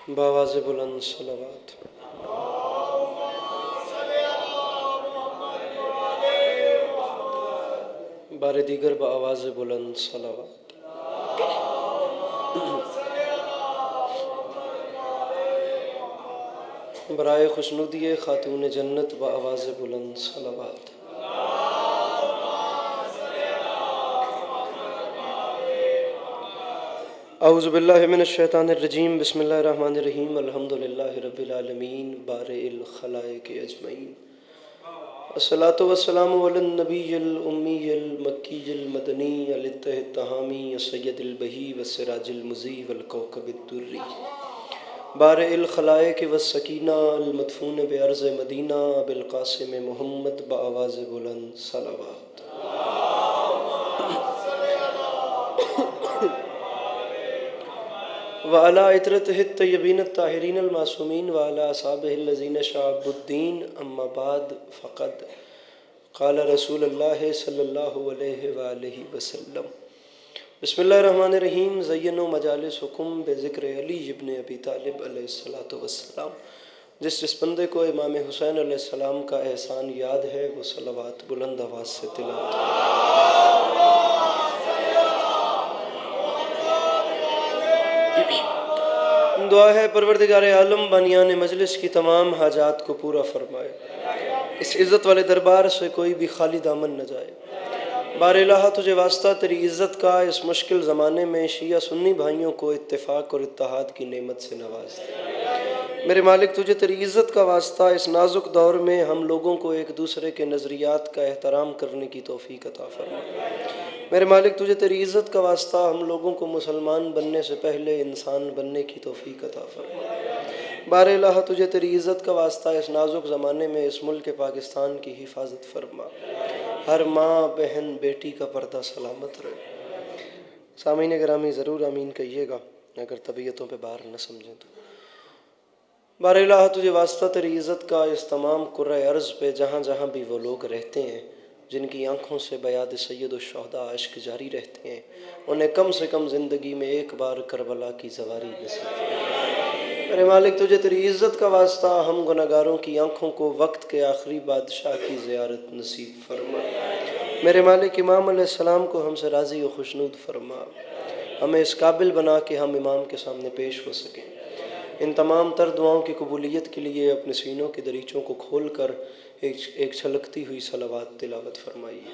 बावाज़ बुलंद सलावत। बार दीगर बावाज़ बुलंद सलावत। बराए खुशनुदी खातून जन्नत बावाज़ बुलंद सलावत। औज़ु बिल्लाहि मिनश शैतानिर रजीम बिस्मिल्लाहिर रहमानिर रहीम अल्हम्दुलिल्लाहि रब्बिल आलमीन बारिइल खलाइक अजमईन अस्सलातु वस्सलामु अलन नबिय्यिल उम्मिय्यिल मक्किय्यिल मदनी अलित्तहित तहामी सय्यदिल बही वस्सिराजिल मुज़ी वल कौकबिद दुर्री बारिइल खलाइक वस्सकीना अल मदफून बिअर्ज़ मदीना बिल क़ासिम मुहम्मद बाआवाज़ बुलंद सलावत। व अला इतरतिहि तय्यबीन ताहिरीन अल मासूमीन व अला असहाबिहि लज़ीना शअबुद्दीन अम्मा बाद फ़क़द क़ाल रसूलुल्लाह सल्लल्लाहु अलैहि व आलिहि वसल्लम बिस्मिल्लाहिर रहमानिर रहीम ज़य्यनु मजालिसकुम बिज़िक्र अली इब्न अबी तालिब अलैहिस्सलातु वस्सलाम। जिस बंदे को इमाम हुसैन अलैहिस्सलाम का एहसान याद है वो सलावत बुलंद आवाज़ से तिलावत। दुआ है परवरदिगार आलम बनियान मजलिस की तमाम हाजात को पूरा फरमाए, इस इज़्ज़त वाले दरबार से कोई भी खाली दामन न जाए। बार इलाहा तुझे वास्ता तेरी इज़्ज़त का इस मुश्किल ज़माने में शिया सुन्नी भाइयों को इत्तेफाक और इत्तेहाद की नेमत से नवाज दे। मेरे मालिक तुझे तेरी इज़्ज़त का वास्ता इस नाजुक दौर में हम लोगों को एक दूसरे के नज़रियात का एहतराम करने की तौफीक अता फरमा। मेरे मालिक तुझे तेरी इज़्ज़त का वास्ता हम लोगों को मुसलमान बनने से पहले इंसान बनने की तौफीक अता फरमा। बार इलाहा तुझे तेरी इज़्ज़त का वास्ता इस नाजुक ज़माने में इस मुल्क पाकिस्तान की हिफाजत फरमा। हर माँ बहन बेटी का पर्दा सलामत रहे। सामीन गिरामी ज़रूर आमीन कहिएगा अगर तबीयतों पे बार न समझें तो। बार इलाहा तुझे वास्ता तेरी इज़्ज़त का इस तमाम कुर्रे अर्ज़ पे जहाँ जहाँ भी वो लोग रहते हैं जिनकी आँखों से बयाद सैयद शुहदा अश्क जारी रहते हैं, उन्हें कम से कम ज़िंदगी में एक बार करबला की सवारी नसीब फरमा। मेरे मालिक तुझे तेरी इज़्ज़त का वास्ता हम गुनहगारों की आँखों को वक्त के आखिरी बादशाह की ज़ियारत नसीब फरमा। मेरे मालिक इमाम अलैहिस्सलाम को हमसे राज़ी व खुशनूद फरमा, हमें इस काबिल बना के हम इमाम के सामने पेश हो सकें। इन तमाम तर दुआओं की कबूलियत के लिए अपने सीनों के दरीचों को खोल कर एक छलकती हुई सलावत तिलावत फरमाइए।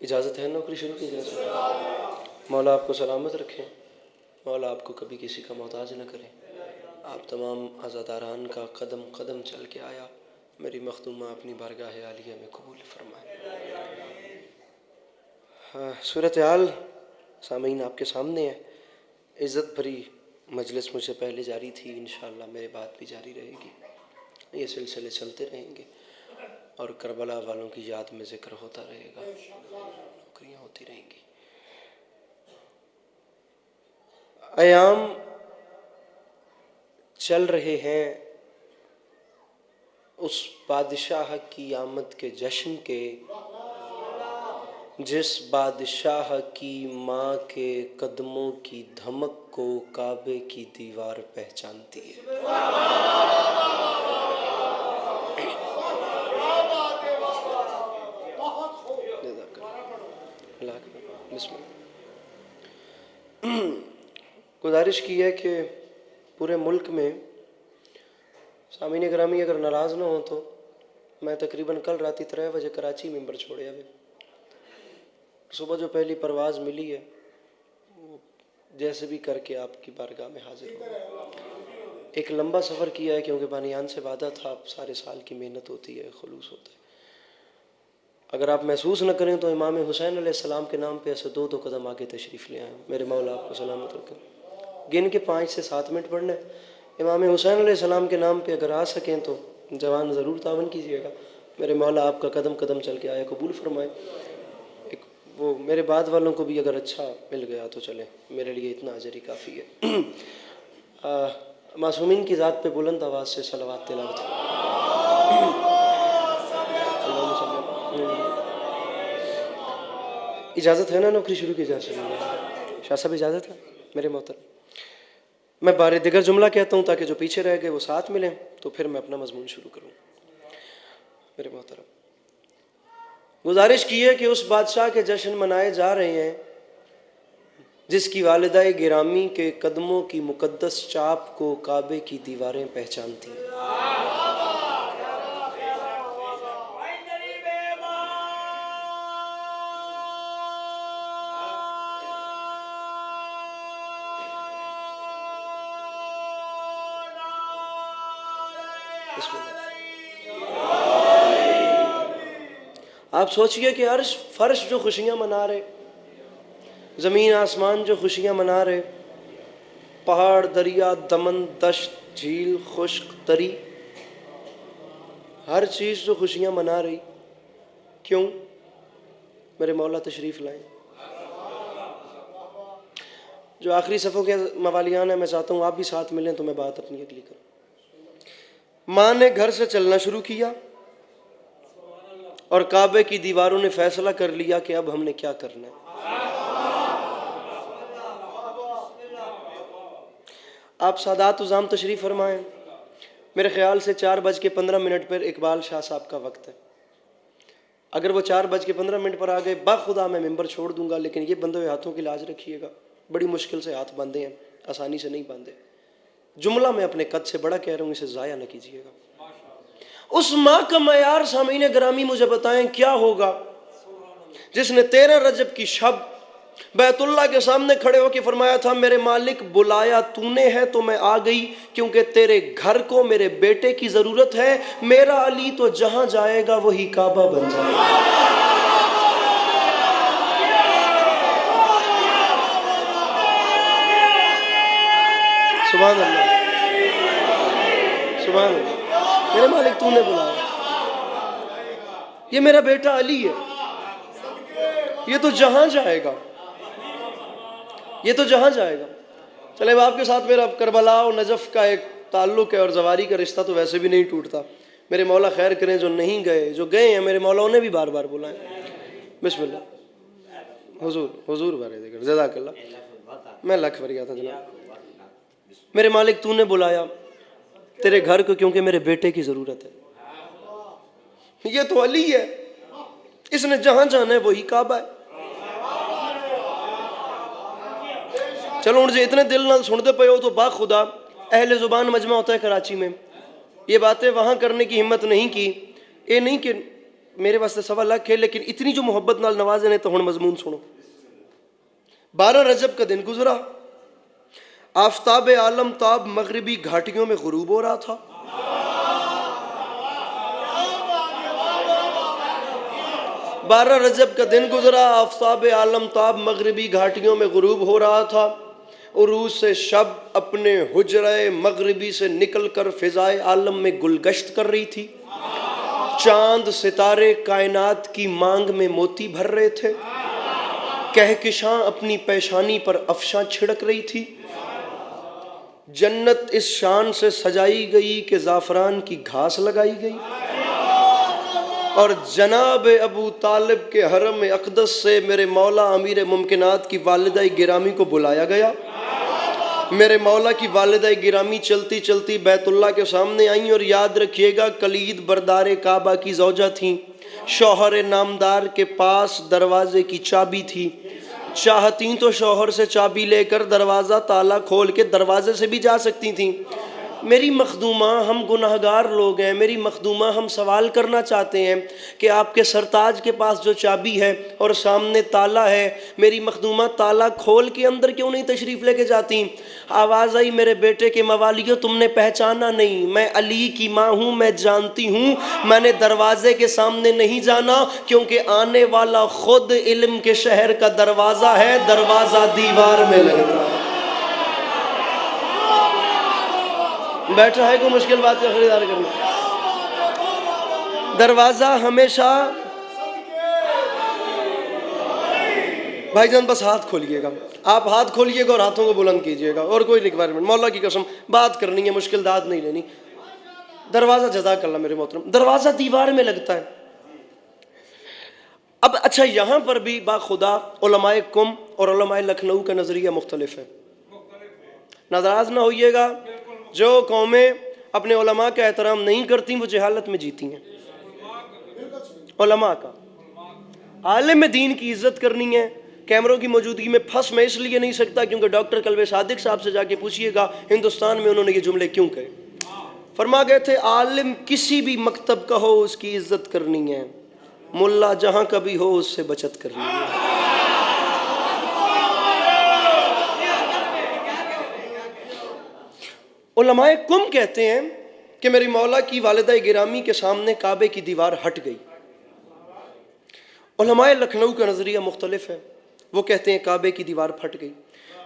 इजाज़त है नौकरी शुरू की जाए। मौला आपको सलामत रखें, मौला आपको कभी किसी का मोहताज न करें। आप तमाम आज़ादारान का कदम कदम चल के आया मेरी मखदूमा अपनी बारगाह आलिया में कबूल फरमाए। सूरत हाल सामीन आपके सामने है। इज़्ज़त भरी मजलिस मुझसे पहले जारी थी, इंशाअल्लाह मेरे बाद भी जारी रहेगी। ये सिलसिले चलते रहेंगे और करबला वालों की याद में ज़िक्र होता रहेगा, नौकरियाँ होती रहेंगी। अयाम चल रहे हैं उस बादशाह की आमद के जश्न के जिस बादशाह की माँ के कदमों की धमक को काबे की दीवार पहचानती है। गुजारिश की है कि पूरे मुल्क में सामीन ग्रामी अगर नाराज़ ना हो तो मैं तकरीबन कल रात 3 बजे कराची मेंबर छोड़े अभी सुबह जो पहली परवाज़ मिली है वो जैसे भी करके आपकी बारगाह में हाजिर हो। एक लंबा सफ़र किया है क्योंकि बानियान से वादा था, सारे साल की मेहनत होती है, खुलूस होता है। अगर आप महसूस न करें तो इमाम हुसैन अलैहिस्सलाम के नाम पे ऐसे 2-2 कदम आगे तशरीफ़ ले आए। मेरे मौला आपको सलामत रखें। गिन के 5 से 7 मिनट पढ़ना है। इमाम हुसैन अलैहिस्सलाम के नाम पे अगर आ सकें तो जवान ज़रूर तावन कीजिएगा। मेरे मौला आपका कदम कदम चल के आया कबूल फरमाए। एक वो मेरे बाद वालों को भी अगर अच्छा मिल गया तो चले, मेरे लिए इतना अजर ही काफ़ी है। मासूमीन की ज़ात पे बुलंद आवाज़ से सलावत तिलावत। इजाज़त है ना नौकरी शुरू की जा सकती है? शाह साहब इजाज़त है मेरे मोहतरम? मैं बारे दिगर जुमला कहता हूँ ताकि जो पीछे रह गए वो साथ मिलें, तो फिर मैं अपना मजमून शुरू करूँ। मेरे मोहतरम, गुजारिश की है कि उस बादशाह के जश्न मनाए जा रहे हैं जिसकी वालिदा गिरामी के कदमों की मुकद्दस चाप को काबे की दीवारें पहचानती। आप सोचिए कि अर्श फर्श जो खुशियां मना रहे, ज़मीन आसमान जो खुशियां मना रहे, पहाड़ दरिया दमन दश्त झील खुश्क तरी, हर चीज़ जो खुशियां मना रही, क्यों? मेरे मौला तशरीफ़ लाएं। जो आखिरी सफ़ों के मवालियान है, मैं चाहता हूँ आप भी साथ मिलें तो मैं बात अपनी अगली करूँ। माँ ने घर से चलना शुरू किया और काबे की दीवारों ने फैसला कर लिया कि अब हमने क्या करना है। आप सादात उज़ाम तशरीफ़ फरमाएं। मेरे ख्याल से 4:15 पर इकबाल शाह साहब का वक्त है। अगर वो 4:15 पर आ गए, बाखुदा मैं मिंबर छोड़ दूंगा, लेकिन ये बंधे हुए हाथों की लाज रखिएगा। बड़ी मुश्किल से हाथ बांधे हैं, आसानी से नहीं बांधे। जुमला मैं अपने कद से बड़ा कह रहा हूँ, इसे ज़ाया न कीजिएगा। उस माँ का मयार सामीन ग्रामी मुझे बताएं क्या होगा जिसने 13 रजब की शब बैतुल्लाह के सामने खड़े होकर फरमाया था, मेरे मालिक बुलाया तूने है तो मैं आ गई, क्योंकि तेरे घर को मेरे बेटे की जरूरत है। मेरा अली तो जहां जाएगा वही काबा बन जाएगा। सुभान अल्लाह, सुभान अल्लाह। मेरे मालिक तूने बुलाया, ये मेरा बेटा अली है, ये तो जहां जाएगा, ये तो जहां जाएगा। चले अब आपके साथ मेरा करबला और नजफ का एक ताल्लुक है और जवारी का रिश्ता तो वैसे भी नहीं टूटता। मेरे मौला खैर करें, जो नहीं गए, जो गए हैं मेरे मौला उन्हें भी बार बार बुलाएं। बिस्मिल्लाह। हुजूर हुजूर बारे देकर जज़ाकल्लाह। मैं लख भर गया था जनाब। मेरे मालिक तूने बुलाया तेरे घर को, क्योंकि मेरे बेटे की जरूरत है। ये तो अली है, इसने जहां जाना है वही काबा है। चलो मुझे इतने दिल नाल सुनते पे हो तो बाखुदा अहले जुबान मजमा होता है कराची में, ये बातें वहाँ करने की हिम्मत नहीं की। ये नहीं कि मेरे वास्ते 1.25 लाख है, लेकिन इतनी जो मोहब्बत नाल नवाजे ने तो हुण मजमून सुनो। 12 रजब का दिन गुजरा, आफताब आलम ताब मगरिबी घाटियों में गुरूब हो रहा था। बारह रजब का दिन गुजरा, आफताब आलम ताब मगरिबी घाटियों में गुरूब हो रहा था। उरूस से शब अपने हुजरे मगरिबी से निकलकर फिजाए आलम में गुलगश्त कर रही थी। चांद सितारे कायनात की मांग में मोती भर रहे थे। कहकशां अपनी पेशानी पर अफशां छिड़क रही थी। जन्नत इस शान से सजाई गई कि ज़ाफ़रान की घास लगाई गई और जनाब अबू तालिब के हरम अक़दस से मेरे मौला अमीर मुमकिनात की वालिदा गिरामी को बुलाया गया। मेरे मौला की वालिदा गिरामी चलती चलती बैतुल्लाह के सामने आई और याद रखिएगा कलीद बरदार काबा की ज़ौजा थी। शौहर नामदार के पास दरवाजे की चाबी थी। चाहती तो शौहर से चाबी लेकर दरवाज़ा ताला खोल के दरवाजे से भी जा सकती थी। मेरी मखदूमा, हम गुनाहगार लोग हैं, मेरी मखदूमा हम सवाल करना चाहते हैं कि आपके सरताज के पास जो चाबी है और सामने ताला है, मेरी मखदूमा ताला खोल के अंदर क्यों नहीं तशरीफ़ लेके जाती? आवाज़ आई, मेरे बेटे के मवालियो तुमने पहचाना नहीं, मैं अली की माँ हूँ, मैं जानती हूँ। मैंने दरवाजे के सामने नहीं जाना क्योंकि आने वाला खुद इल्म के शहर का दरवाज़ा है, दरवाज़ा दीवार में लगता है। बैठा है कोई मुश्किल बात का खरीदार करना। दरवाजा हमेशा भाईजान बस हाथ खोलिएगा, आप हाथ खोलिएगा और हाथों को बुलंद कीजिएगा और कोई रिक्वायरमेंट, मौला की कसम बात करनी है, मुश्किल दाद नहीं लेनी। दरवाजा जज़ाकल्लाह मेरे मोहतरम, दरवाजा दीवार में लगता है। अब अच्छा, यहाँ पर भी बाखुदा उलमाए कुम और उलमाए लखनऊ का नज़रिया मुख्तलिफ है। नाराज ना होइएगा, जो कौमें अपने उलमा का एहतराम नहीं करती वो जहालत में जीती हैं। उलमा का, आलिम दीन की इज्जत करनी है। कैमरों की मौजूदगी में फंस मैं इसलिए नहीं सकता क्योंकि डॉक्टर कल्बे सादिक साहब से जाके पूछिएगा हिंदुस्तान में उन्होंने ये जुमले क्यों कहे। फरमा गए थे, आलिम किसी भी मकतब का हो उसकी इज्जत करनी है, मुल्ला जहां कभी हो उससे बचत करनी है। उलमाए कुम कहते हैं कि मेरी मौला की वालिदा गिरामी के सामने काबे की दीवार हट गई। उलमाए लखनऊ का नज़रिया मुख्तलिफ है, वो कहते हैं काबे की दीवार फट गई।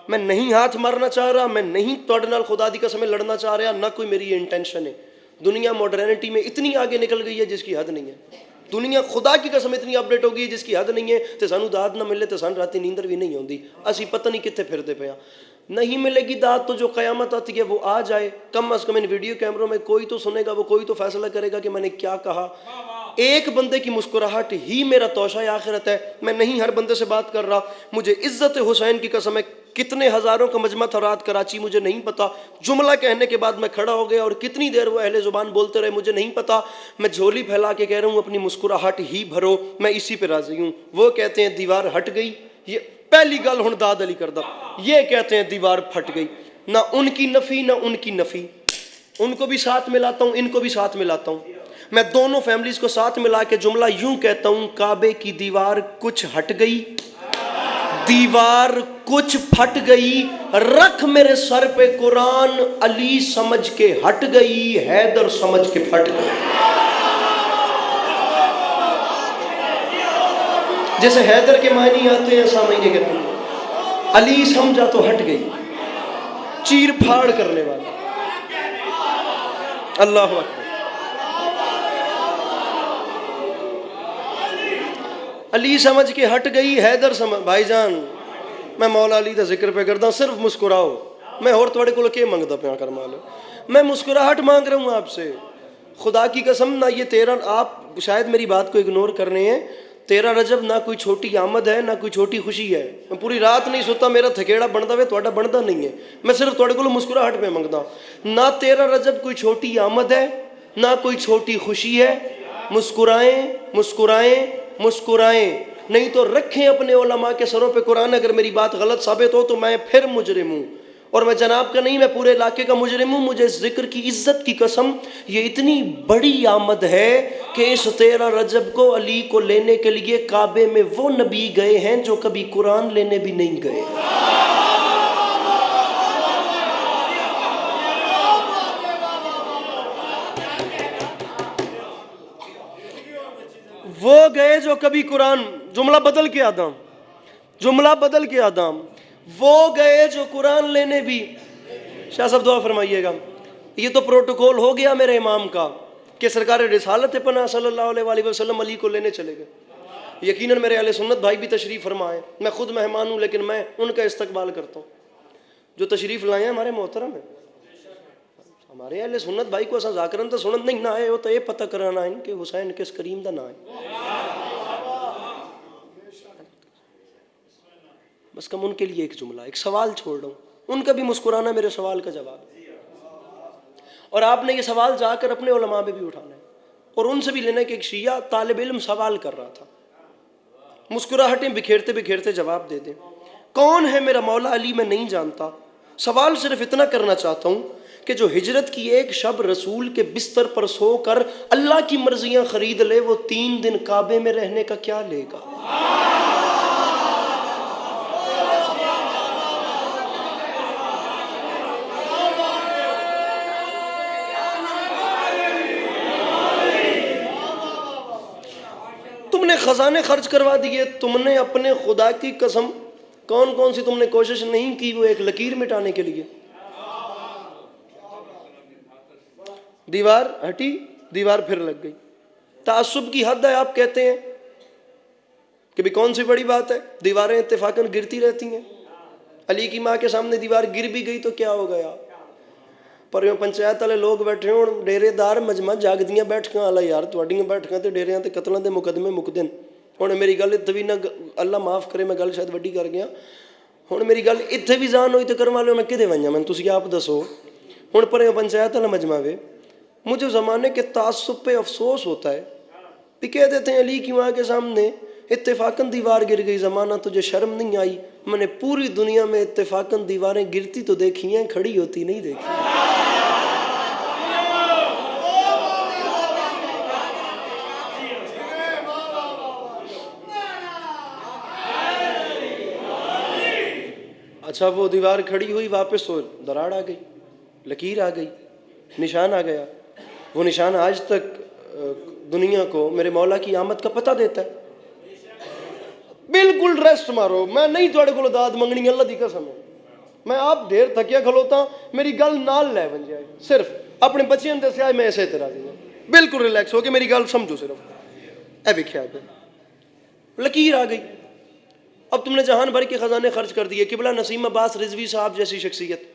मैं नहीं हाथ मारना चाह रहा, मैं नहीं तोड़े नाल खुदा दी कसम लड़ना चाह रहा, ना कोई मेरी इंटेंशन है। दुनिया मॉडर्निटी में इतनी आगे निकल गई है जिसकी हद नहीं है। दुनिया खुदा की कसम इतनी अपडेट हो गई है जिसकी हद नहीं है। तो सानू दाद ना मिले तो सन राती नींदर भी नहीं आती, असी पता नहीं कितने फिरते पे। नहीं मिलेगी दाद तो जो क़यामत आती है वो आ जाए, कम अज़ कम इन वीडियो कैमरों में कोई तो सुनेगा, वो कोई तो फैसला करेगा कि मैंने क्या कहा। एक बंदे की मुस्कुराहट ही मेरा तोशा आखिरत है। मैं नहीं हर बंदे से बात कर रहा, मुझे इज्जत हुसैन की कसम है, कितने हज़ारों का मजमा था रात कराची मुझे नहीं पता। जुमला कहने के बाद मैं खड़ा हो गया और कितनी देर वो अहले ज़ुबान बोलते रहे मुझे नहीं पता। मैं झोली फैला के कह रहा हूँ अपनी मुस्कुराहट ही भरो, मैं इसी पे राजी हूँ। वो कहते हैं दीवार हट गई, ये पहली गल हुण दाद अली करदा। ये कहते हैं दीवार फट गई, ना उनकी नफ़ी ना उनकी नफ़ी, उनको भी साथ मिलाता हूँ इनको भी साथ मिलाता हूँ। मैं दोनों फैमिलीज को साथ मिला के जुमला यूं कहता हूँ, काबे की दीवार कुछ हट गई, दीवार कुछ फट गई, रख मेरे सर पे कुरान, अली समझ के हट गई, हैदर समझ के फट गई। जैसे हैदर के मायने आते हैं सामने के, अली समझा तो हट गई, चीर फाड़ करने वाला। अल्लाह अकबर। अली समझ के हट गई, हैदर समझ। भाईजान मैं मौला अली का जिक्र पे करता, सिर्फ मुस्कुराओ। मैं और थोड़े को के मंगता पे कर मालो, मैं मुस्कुराहट मांग रहा हूँ आपसे खुदा की कसम। ना ये 13, आप शायद मेरी बात को इग्नोर कर रहे हैं, 13 रजब ना कोई छोटी आमद है ना कोई छोटी खुशी है। मैं पूरी रात नहीं सोता, मेरा थकेड़ा बनता वे थोड़ा बनता नहीं है। मैं सिर्फ थोड़े को मुस्कुराहट पे मंगता। ना 13 रजब कोई छोटी आमद है ना कोई छोटी खुशी है। मुस्कुराएं मुस्कुराएं मुस्कुराएं, नहीं तो रखें अपने उलमा के सरों पे कुरान। अगर मेरी बात गलत साबित हो तो मैं फिर मुजरिम हूँ, और मैं जनाब का नहीं, मैं पूरे इलाके का मुजरिम हूँ। मुझे इस जिक्र की इज्जत की कसम, ये इतनी बड़ी आमद है कि इस 13 रजब को अली को लेने के लिए काबे में वो नबी गए हैं जो कभी कुरान लेने भी नहीं गए। वो गए जो कभी कुरान, जुमला बदल के आदाम, जुमला बदल के आदाम, वो गए जो कुरान लेने भी। शाह साहब दुआ फरमाइएगा। ये तो प्रोटोकॉल हो गया मेरे इमाम का कि सरकार रिसालत पना सल्लल्लाहु अलैहि वसल्लम अली को लेने चले गए। यकीनन मेरे अहले सुन्नत भाई भी तशरीफ़ फरमाए, मैं खुद मेहमान हूँ लेकिन मैं उनका इस्तकबाल करता हूँ। जो तशरीफ़ लाए हैं हमारे मोहतरम है, हमारे अहले सुन्नत भाई को असा जाकरन तो सुनत नहीं ना आए हो तो ये पता कराना है कि हुसैन किस करीम का ना है। बस कम उनके लिए एक जुमला, एक सवाल छोड़ रहा हूँ, उनका भी मुस्कुराना मेरे सवाल का जवाब है। और आपने ये सवाल जाकर अपने उलमा में भी उठाना है और उनसे भी लेना कि एक शिया तालिब इल्म सवाल कर रहा था, मुस्कुराहटें बिखेरते बिखेरते जवाब दे दें। कौन है मेरा मौला अली मैं नहीं जानता, सवाल सिर्फ इतना करना चाहता हूँ कि जो हिजरत की एक शब रसूल के बिस्तर पर सोकर अल्लाह की मर्जियाँ खरीद ले, वो 3 दिन काबे में रहने का क्या लेगा। तुमने खजाने खर्च करवा दिए, तुमने अपने खुदा की कसम कौन कौन सी तुमने कोशिश नहीं की वो एक लकीर मिटाने के लिए। दीवार हटी, दीवार फिर लग गई। तासुब की हद है। आप कहते हैं कि भी कौन सी बड़ी बात है, दीवारें इत्तेफाकन गिरती रहती हैं। अली की माँ के सामने दीवार गिर भी गई तो क्या हो गया। पर यो पंचायत वाले लोग बैठे हो, डेरेदार मजमा जागदियां बैठक आला यार, तुहाडियां बैठकां ते डेरियां ते कतलों के मुकदमे मुकदे। हुण मेरी गल इत्थे भी ना, अल्लाह माफ़ करे मैं गल शायद वड्डी कर गया, हुण मेरी गल इत्थे भी जान हुई तो करवा लो, मैं किदे वंजा, मैं तुसीं आप दसो। हुण पर पंचायत वाला मजमा वे, मुझे ज़माने के तासुब पे अफसोस होता है भी कह देते हैं अली की वहाँ के सामने इत्तेफाकन दीवार गिर गई, ज़माना तुझे शर्म नहीं आई। मैंने पूरी दुनिया में इत्तेफाकन दीवारें गिरती तो देखी हैं, खड़ी होती नहीं देखी। अच्छा वो दीवार खड़ी हुई, वापस तो दरार आ गई, लकीर आ गई, निशान आ गया। वो निशान आज तक दुनिया को मेरे मौला की आमद का पता देता है। बिल्कुल रेस्ट मारो, मैं नहीं थोड़े को दाद मंगनी, अल्लाह दी कसम है। मैं आप ढेर थकिया खलोता, मेरी गल नाल लै बन जाए, सिर्फ अपने बच्चों ने दसिया मैं ऐसे तरह दी, बिल्कुल रिलैक्स हो के मेरी गल समझो। सिर्फ ए विख्या लकीर आ गई। अब तुमने जहान भर के खजाने खर्च कर दिए। किबला नसीम अब्बास रिजवी साहब जैसी शख्सियत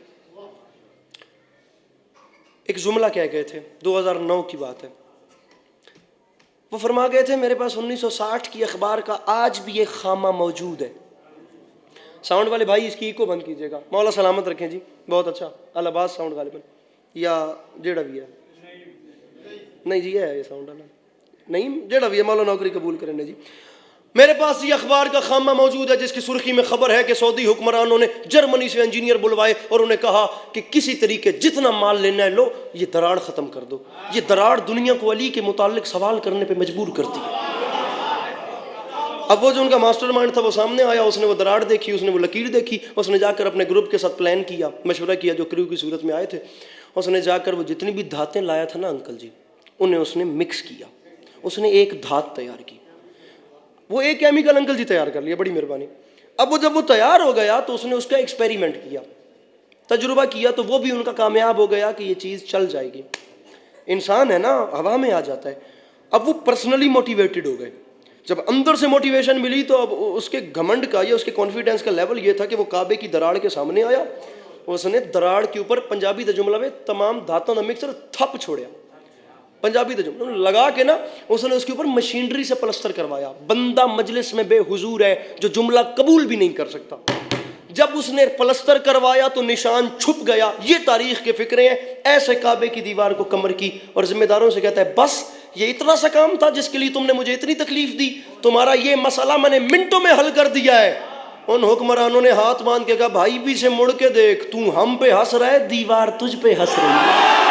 एक जुमला कह गए थे, 2009 की बात है। वो फरमा गए थे मेरे पास 1960 की अखबार का आज भी एक खामा मौजूद है। साउंड वाले भाई इसकी इको बंद कीजिएगा, मौला सलामत रखें जी। बहुत अच्छा, अलाबाद साउंड गालिबन या जेड़ा भी है, नहीं जी है ये साउंड वाला नहीं, जेड़ा भी है मौला नौकरी कबूल करें जी। मेरे पास ये अखबार का खामा मौजूद है जिसकी सुर्खी में खबर है कि सऊदी हुक्मरानों ने जर्मनी से इंजीनियर बुलवाए और उन्हें कहा कि किसी तरीके जितना माल लेना है लो, ये दरार ख़त्म कर दो। ये दरार दुनिया को अली के मुतालिक सवाल करने पे मजबूर करती है। अब वो जो उनका मास्टरमाइंड था वो सामने आया, उसने वो दरार देखी, उसने वो लकीर देखी, उसने जाकर अपने ग्रुप के साथ प्लान किया, मशवरा किया जो क्रू की सूरत में आए थे। उसने जाकर वो जितनी भी धातें लाया था ना अंकल जी, उन्हें उसने मिक्स किया, उसने एक धात तैयार की। वो एक केमिकल अंकल जी तैयार कर लिया, बड़ी मेहरबानी। अब वो जब वो तैयार हो गया तो उसने उसका एक्सपेरिमेंट किया, तजुर्बा किया, तो वो भी उनका कामयाब हो गया कि ये चीज़ चल जाएगी। इंसान है ना, हवा में आ जाता है। अब वो पर्सनली मोटिवेटेड हो गए। जब अंदर से मोटिवेशन मिली तो अब उसके घमंड का या उसके कॉन्फिडेंस का लेवल ये था कि वो काबे की दराड़ के सामने आया, उसने दराड़ के ऊपर पंजाबी दा जुमला में तमाम धातों का मिक्सर थप छोड़िया, पंजाबी दा जुमला लगा के ना उसने उसके ऊपर मशीनरी से प्लस्तर करवाया। बंदा मजलिस में बेहुजूर है जो जुमला कबूल भी नहीं कर सकता। जब उसने प्लस्तर करवाया तो निशान छुप गया। ये तारीख के फिक्रे हैं। ऐसे काबे की दीवार को कमर की और जिम्मेदारों से कहता है बस ये इतना सा काम था जिसके लिए तुमने मुझे इतनी तकलीफ दी, तुम्हारा ये मसला मैंने मिनटों में हल कर दिया है। उन हुक्मरानों ने हाथ बांध के कहा भाई पीछे मुड़ के देख, तू हम पे हंस रहा है, दीवार तुझ पे हंस रही है।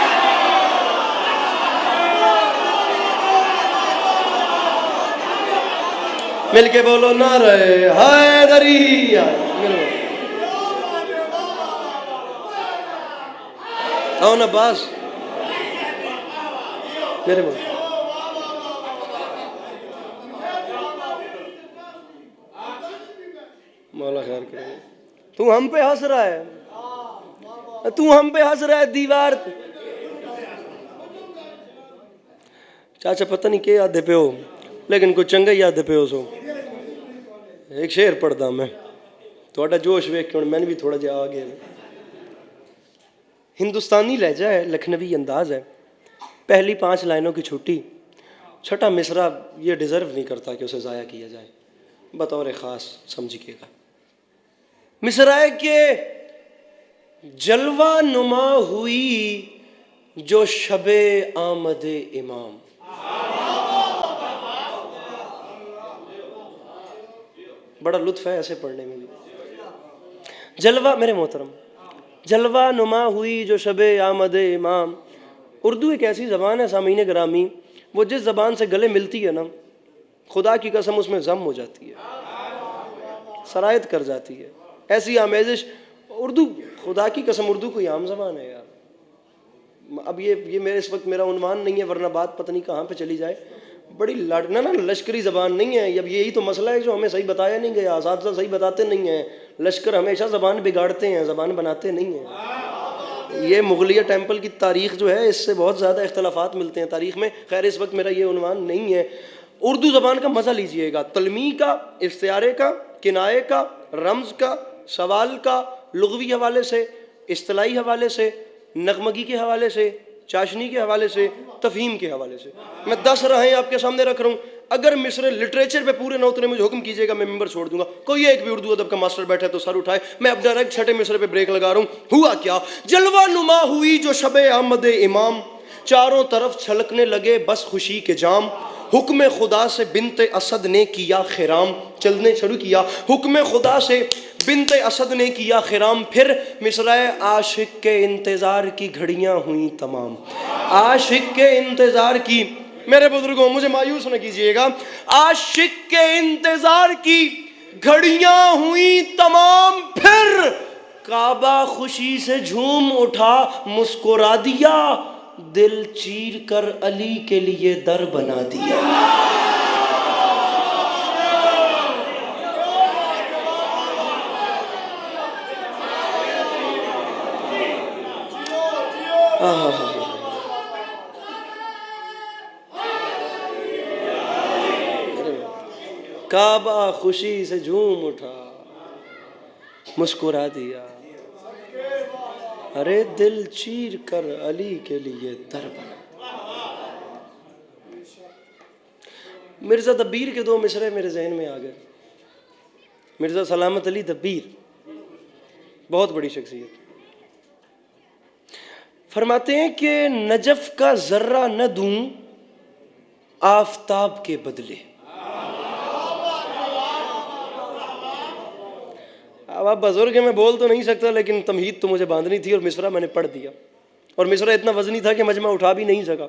मिलके बोलो नारे हैदरी। आओ ना बास मेरे बोल। मौला खैर करे। तू हम पे हंस रहा है, तू हम पे हंस रहा है, दीवार। चाचा पता नहीं के याद पे हो, लेकिन कुछ चंगा याद पे हो। सो एक शेर पढ़दा मैं, थोड़ा जोश वेख के मैंने भी थोड़ा जा आ गया। हिंदुस्तानी लहजा है, लखनवी अंदाज है, पहली 5 लाइनों की छुट्टी, छठा मिसरा ये डिज़र्व नहीं करता कि उसे ज़ाया किया जाए, बतौर ख़ास समझिएगा। मिसराए के जलवा नुमा हुई जो शबे आमद इमाम। बड़ा लुत्फ है ऐसे पढ़ने में भी। जलवा मेरे मोहतरम, जलवा नुमा हुई जो शबे आमद इमाम। उर्दू एक ऐसी ज़बान है सामीन ग्रामी, वो जिस ज़बान से गले मिलती है ना, खुदा की कसम उसमें जम हो जाती है, सरायत कर जाती है। ऐसी आमेजिश उर्दू, खुदा की कसम उर्दू कोई आम ज़बान है यार। अब ये मेरे इस वक्त मेरा उन्वान नहीं है, वरना बात पता नहीं कहाँ पे चली जाए। बड़ी लड़ना ना लश्करी ज़बान नहीं है। अब यही तो मसला है जो हमें सही बताया नहीं गया, असातिज़ा सही बताते नहीं हैं। लश्कर हमेशा ज़बान बिगाड़ते हैं, ज़बान बनाते नहीं हैं। ये मुगलिया टेम्पल की तारीख़ जो है इससे बहुत ज़्यादा इख्तलाफात मिलते हैं तारीख़ में। खैर इस वक्त मेरा ये उन्वान नहीं है। उर्दू ज़बान का मज़ा लीजिएगा, तलमी का, इफ्तियारे का, किनाए का, रम्ज़ का, सवाल का, लुग़वी हवाले से, इस्तिलाही हवाले से, नगमगी के हवाले से, चाशनी के हवाले से, तफ़हीम के हवाले से। मैं 10 राहें आपके सामने रख रहा हूँ। अगर मिस्र लिटरेचर पे पूरे ना उतने मुझे हुक्म कीजिएगा, मैं मिंबर छोड़ दूंगा। कोई एक भी उर्दू अदब का मास्टर बैठा है तो सर उठाए। मैं अब डायरेक्ट छठे मिस्र पे ब्रेक लगा रहा हूँ। हुआ क्या, जलवा नुमा हुई जो शबे अहमद इमाम, चारों तरफ छलकने लगे बस खुशी के जाम। हुक्म खुदा से बिनते असद ने किया खिराम, चलने शुरू किया। हुक्म खुदा से बिनते असद ने किया खिराम, फिर मिसराए आशिक के इंतजार की घड़ियां हुई तमाम। आशिक के इंतजार की, मेरे बुजुर्गों मुझे मायूस न कीजिएगा, आशिक के इंतजार की घड़ियां हुई तमाम। फिर काबा खुशी से झूम उठा मुस्कुरा दिया, दिल चीर कर अली के लिए दर बना दिया। काबा खुशी से झूम उठा मुस्कुरा दिया, अरे दिल चीर कर अली के लिए दर बना। मिर्जा दब्बीर के दो मिसरे मेरे जहन में आ गए। मिर्जा सलामत अली दब्बीर बहुत बड़ी शख्सियत, फरमाते हैं कि नजफ का जर्रा न दूं आफताब के बदले। अब आप बुजुर्ग मैं बोल तो नहीं सकता, लेकिन तमहीद तो मुझे बांधनी थी और मिसरा मैंने पढ़ दिया। और मिसरा इतना वजनी था कि मजमा उठा भी नहीं सका।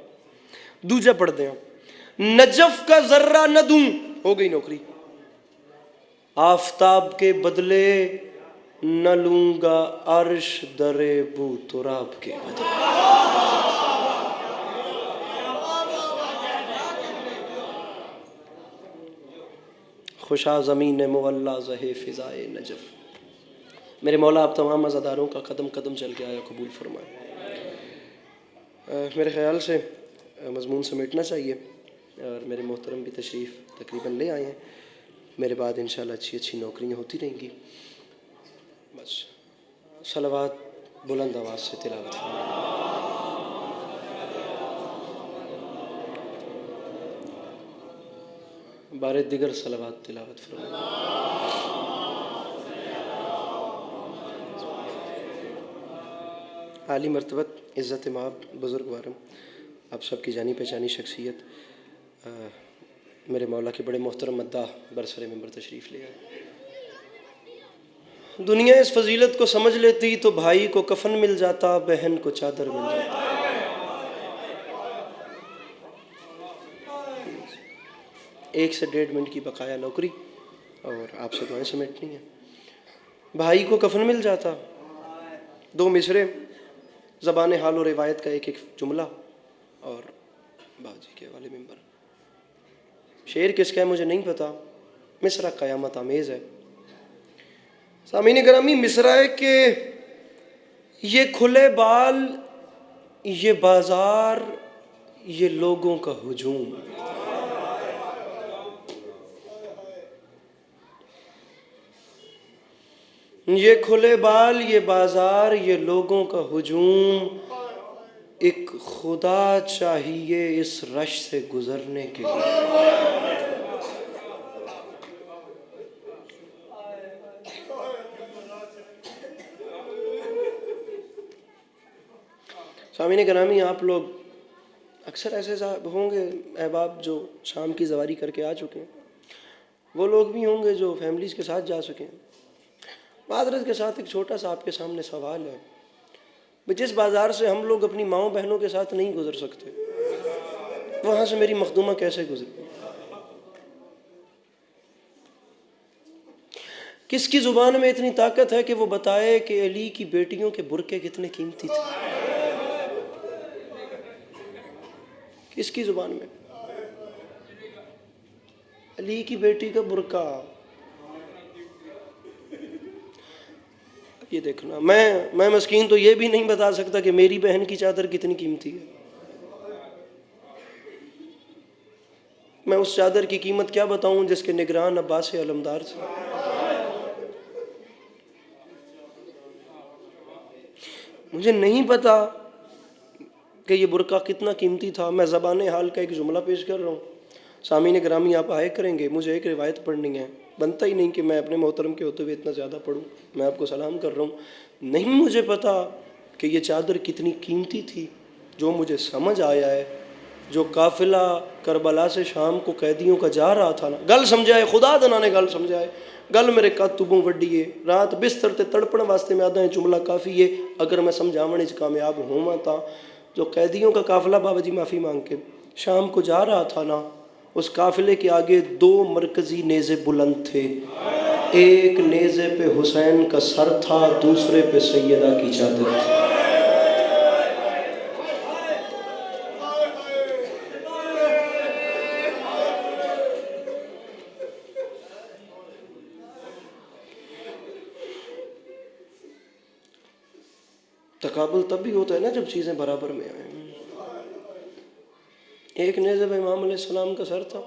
दूजा पढ़ते हैं, नजफ का जर्रा न दूं, हो गई नौकरी। आफताब के बदले न लूंगा अर्श दरे बू तुराब के बदले। खुशा ज़मीन मुअल्ला ज़हे फ़िज़ाए नजफ। मेरे मौला आप तमाम अज़ादारों का कदम कदम चल के आया कबूल फरमाए। मेरे ख़्याल से मज़मून समेटना चाहिए और मेरे मोहतरम भी तशरीफ़ तकरीबन ले आए हैं। मेरे बाद इंशाअल्लाह अच्छी अच्छी नौकरियाँ होती रहेंगी। बस सलावत बुलंद आवाज़ से तिलावत बारे दिगर सलावत तिलावत फरमाएं। आली मरतबत इज़्ज़त माब बुज़ुर्ग वारम, आप सबकी जानी पहचानी शख्सियत, मेरे मौला के बड़े मोहतरम मद्दाह बरसरे मिंबर तशरीफ़ ले आए। दुनिया इस फजीलत को समझ लेती तो भाई को कफन मिल जाता, बहन को चादर मिल जाता। एक से 1.5 मिनट की बकाया नौकरी और आपसे दुआएं समेटनी है। भाई को कफन मिल जाता, 2 मिसरे, ज़बान हाल और रिवायत का एक एक जुमला और बाजी के वाले मिंबर। शेर किसका है मुझे नहीं पता, मिसरा क़यामत आमेज़ है। सामीन ग्रामी, मिसरा है कि ये खुले बाल, ये बाजार, ये लोगों का हुजूम। ये खुले बाल, ये बाजार, ये लोगों का हुजूम, एक खुदा चाहिए इस रश से गुजरने के लिए। सामीन ग्रामी, आप लोग अक्सर ऐसे होंगे अहबाब जो शाम की सवारी करके आ चुके हैं, वो लोग भी होंगे जो फैमिलीज़ के साथ जा चुके हैं। मादरत के साथ एक छोटा सा आपके सामने सवाल है, जिस बाज़ार से हम लोग अपनी माओ बहनों के साथ नहीं गुजर सकते, वहाँ से मेरी मखदूमा कैसे गुजरे? किसकी ज़ुबान में इतनी ताकत है कि वो बताए कि अली की बेटियों के बुरके कितने कीमती थे? किसकी ज़ुबान में? अली की बेटी का बुरका। ये देखना, मैं मस्कीन तो ये भी नहीं बता सकता कि मेरी बहन की चादर कितनी कीमती है। मैं उस चादर की कीमत क्या बताऊं जिसके निगरान अब्बास अलमदार थे। मुझे नहीं पता कि ये बुरका कितना कीमती था। मैं ज़बान हाल का एक जुमला पेश कर रहा हूँ, सामीन ग्रामी आप आए करेंगे, मुझे एक रिवायत पढ़नी है। बनता ही नहीं कि मैं अपने मोहतरम के होते हुए इतना ज़्यादा पढ़ूँ। मैं आपको सलाम कर रहा हूँ, नहीं मुझे पता कि ये चादर कितनी कीमती थी। जो मुझे समझ आया है, जो काफिला करबला से शाम को कैदियों का जा रहा था ना, गल समझाए खुदा दना ने गल समझाए, गल मेरे कातुबों वड्डी है, रात बिस्तर ते तड़पण वास्ते मैं आदा है जुमला काफ़ी है। अगर मैं समझावने च कामयाब होवां तो जो कैदियों का काफिला बाबा जी माफ़ी मांग के शाम को जा रहा था ना, उस काफिले के आगे दो मरकजी नेज़े बुलंद थे। एक नेज़े पे हुसैन का सर था, दूसरे पे सैयदा की चादर थी। तकाबुल तब भी होता है ना जब चीज़ें बराबर में आए। एक नेज़े पे इमाम अलैहिस्सलाम का सर था,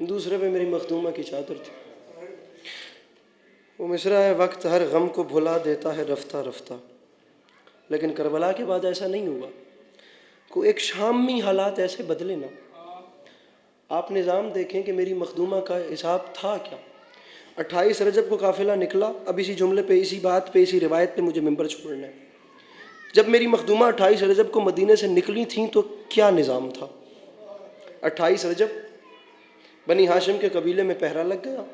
दूसरे पे मेरी मखदूमा की चादर थी। वो मिसरा है, वक्त हर गम को भुला देता है रफ्ता रफ्ता, लेकिन करबला के बाद ऐसा नहीं हुआ। को एक शामी हालात ऐसे बदले ना। आप निज़ाम देखें कि मेरी मखदूमा का हिसाब था क्या। 28 रजब को काफिला निकला। अब इसी जुमले पे, इसी बात पे, इसी रिवायत पे मुझे मिंबर छोड़ना है। जब मेरी मखदूमा 28 रजब को मदीने से निकली थी तो क्या निज़ाम था। 28 रजब बनी हाशिम के कबीले में पहरा लग गया।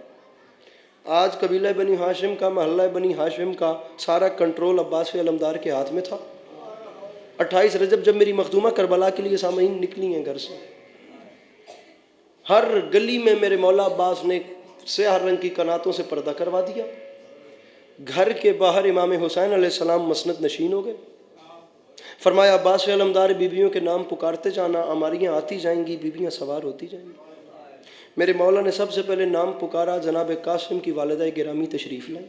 आज कबीला बनी हाशिम का, महल्ला बनी हाशिम का सारा कंट्रोल अब्बास अलमदार के हाथ में था। 28 रजब जब मेरी मखदूमा करबला के लिए सामईन निकली हैं घर से, हर गली में मेरे मौला अब्बास ने स्याह रंग की कनातों से पर्दा करवा दिया। घर के बाहर इमाम हुसैन अलैहिस्सलाम मसनद नशीन हो गए। फरमाया अब्बास अलमदार बीबियों के नाम पुकारते जाना, अमारियाँ आती जाएंगी, बीबियाँ सवार होती जाएंगी। मेरे मौला ने सबसे पहले नाम पुकारा, जनाब कासिम की वालिदा गिरामी तशरीफ़ लाई।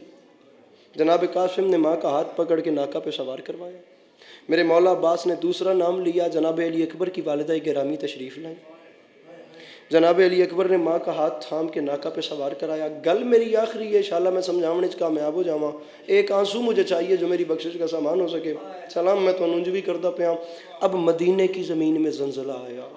जनाब कासिम ने माँ का हाथ पकड़ के नाका पे सवार करवाया। मेरे मौला अब्बास ने दूसरा नाम लिया, जनाब अली अकबर की वालिदा गिरामी तशरीफ़ लाई। जनाब अली अकबर ने माँ का हाथ थाम के नाका पे सवार कराया। गल मेरी आखिरी है, इंशाअल्लाह मैं समझावने कामयाब हो जावा। एक आंसू मुझे चाहिए जो मेरी बख्शिश का सामान हो सके। सलाम मैं तो उंज भी करता पाया। अब मदीने की ज़मीन में जंजला आया।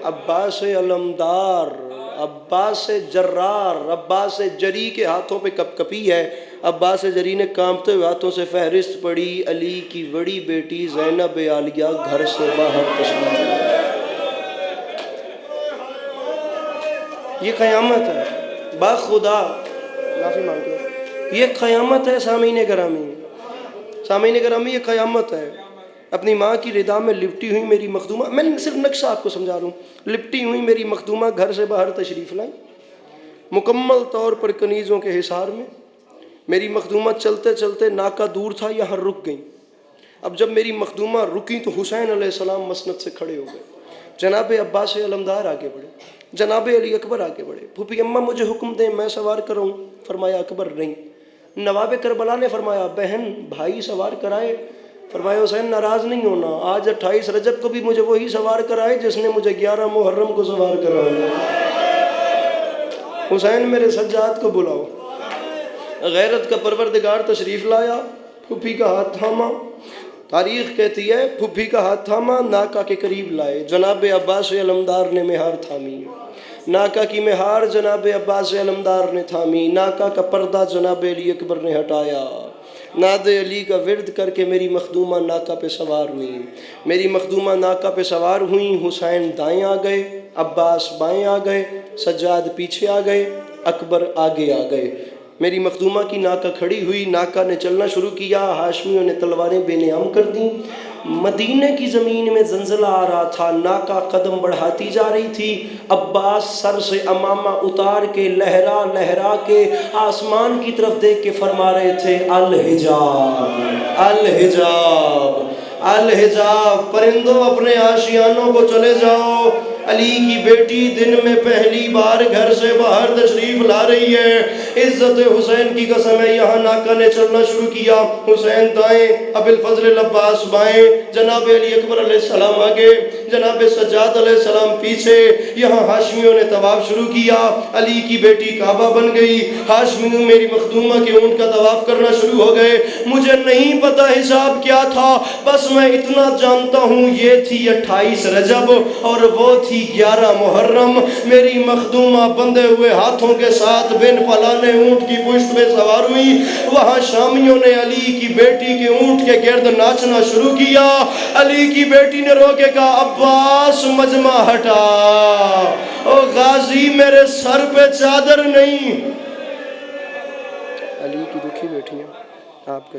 अब्बास अलमदार, अब्बास जर्रार, अब्बास जरी के हाथों पे कपकपी है। अब्बास जरी ने कांपते हुए हाथों से फहरिस्त पढ़ी, अली की बड़ी बेटी ज़ैनब आलिया घर से बाहर तशरीफ। ये क़यामत है, बाखुदा माफ़ी मांगते हैं, ये क़यामत है। सामीन ग्रामी, सामीन ग्रामी, ये क़यामत है। अपनी माँ की रिदा में लिपटी हुई मेरी मखदूमा, मैं सिर्फ नक्शा आपको समझा रहा हूँ, लिपटी हुई मेरी मखदूमा घर से बाहर तशरीफ़ लाई, मुकम्मल तौर पर कनीज़ों के हिसार में। मेरी मखदूमा चलते चलते नाका दूर था, यहाँ रुक गई। अब जब मेरी मखदूमा रुकी तो हुसैन अलैहिस्सलाम मसनद से खड़े हो गए। जनाब अब्बास अलमदार आगे बढ़े, जनाब अली अकबर आगे बढ़े। फूफी अम्मा मुझे हुक्म दें, मैं सवार कराऊँ। फरमाया अकबर नहीं। नवाब करबला ने फरमाया बहन भाई सवार कराए। फरमाया हुसैन नाराज़ नहीं होना, आज 28 रजब को भी मुझे वही सवार कराए जिसने मुझे 11 मुहर्रम को सवार कराया। हुसैन मेरे सज्जाद को बुलाओ। गैरत का परवरदिगार तशरीफ़ लाया, फूफी का हाथ थामा। तारीख़ कहती है फूफी का हाथ थामा, नाका के करीब लाए। जनाब अब्बास अलमदार ने मेहार थामी, नाका की मेहार जनाब अब्बास अलमदार ने थामी। नाका का पर्दा जनाब अली अकबर ने हटाया। नाद अली का विर्द करके मेरी मखदूमा नाका पे सवार हुई। मेरी मखदूमा नाका पे सवार हुई। हुसैन दाएँ आ गए, अब्बास बाएँ आ गए, सज्जाद पीछे आ गए, अकबर आगे आ गए। मेरी मखदूमा की नाका खड़ी हुई, नाका ने चलना शुरू किया। हाशमियों ने तलवारें बेनियाम कर दी। मदीने की ज़मीन में जंजला आ रहा था, नाका कदम बढ़ाती जा रही थी। अब्बास सर से अमामा उतार के लहरा लहरा के आसमान की तरफ देख के फरमा रहे थे अल हिजाब, अल हिजाब, अल हिजाब। परिंदों अपने आशियानों को चले जाओ, अली की बेटी दिन में पहली बार घर से बाहर तशरीफ ला रही है। इज्जत हुसैन की कसम है, यहाँ नाका ने चलना शुरू किया। हुसैन दाएं, अबुल फजल अब्बास बाएं, जनाब अली अकबर अलैहिस्सलाम आगे। जनाब सज्जाद अलैहिस्सलाम पीछे। यहाँ हाशमियों ने तवाफ शुरू किया। अली की बेटी काबा बन गई। हाशमी मेरी मखदूमा के ऊंट का तवाफ करना शुरू हो गए। मुझे नहीं पता हिसाब क्या था, बस मैं इतना जानता हूँ ये थी 28 रजब और वो थी 11 मुहर्रम। मेरी मखदूमा बंधे हुए हाथों के साथ बिन पलाने ऊंट की पुश्त में सवार हुई। वहाँ शामियों ने अली की बेटी के ऊंट के गिर्द नाचना शुरू किया। अली की बेटी ने रोके कहा, अब्बास मजमा हटा, ओ गाजी मेरे सर पे चादर नहीं। अली की दुखी बेटियां आपके